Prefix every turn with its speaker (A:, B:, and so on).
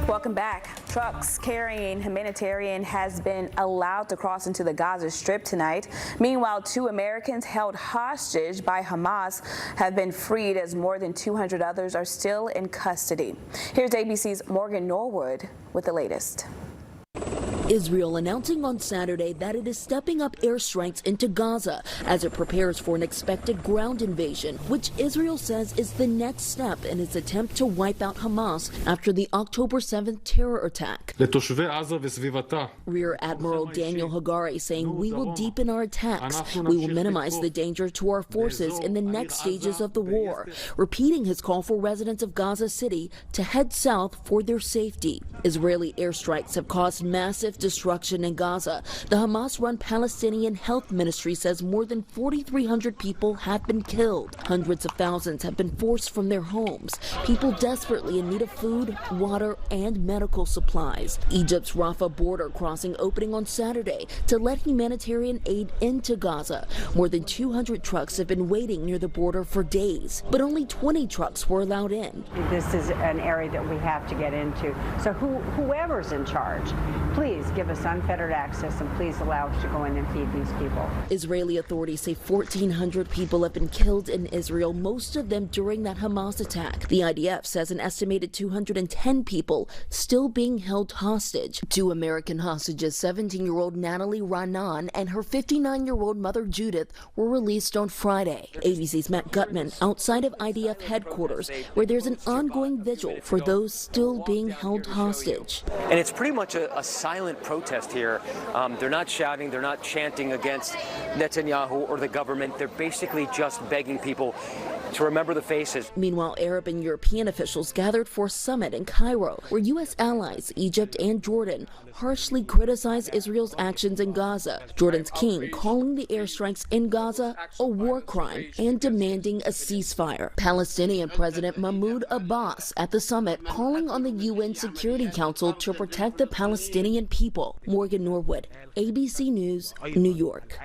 A: Welcome back. Trucks carrying humanitarian has been allowed to cross into the Gaza Strip tonight. Meanwhile, 2 Americans held hostage by Hamas have been freed as more than 200 others are still in custody. Here's ABC's Morgan Norwood with the latest.
B: Israel announcing on Saturday that it is stepping up airstrikes into Gaza as it prepares for an expected ground invasion, which Israel says is the next step in its attempt to wipe out Hamas after the October 7th terror attack. Rear Admiral Daniel Hagari saying, "We will deepen our attacks. We will minimize the danger to our forces in the next stages of the war," repeating his call for residents of Gaza City to head south for their safety. Israeli airstrikes have caused massive destruction in Gaza. The Hamas-run Palestinian Health Ministry says more than 4,300 people have been killed. Hundreds of thousands have been forced from their homes. People desperately in need of food, water, and medical supplies. Egypt's Rafah border crossing opening on Saturday to let humanitarian aid into Gaza. More than 200 trucks have been waiting near the border for days, but only 20 trucks were allowed in.
C: This is an area that we have to get into. So whoever's in charge, please give us unfettered access and please allow us to go in and feed these people.
B: Israeli authorities say 1,400 people have been killed in Israel, most of them during that Hamas attack. The IDF says an estimated 210 people still being held hostage. 2 American hostages, 17-year-old Natalie Ranan and her 59-year-old mother Judith, were released on Friday. ABC's Matt Gutman outside of IDF headquarters, where there's an ongoing vigil for those still being held hostage.
D: And it's pretty much a silent protest here. They're not shouting, they're not chanting against Netanyahu or the government. They're basically just begging people to remember the faces.
B: Meanwhile, Arab and European officials gathered for a summit in Cairo, where U.S. allies Egypt and Jordan harshly criticize Israel's actions in Gaza. Jordan's king calling the airstrikes in Gaza a war crime and demanding a ceasefire. Palestinian President Mahmoud Abbas at the summit calling on the UN Security Council to protect the Palestinian people. Morgan Norwood, ABC News, New York.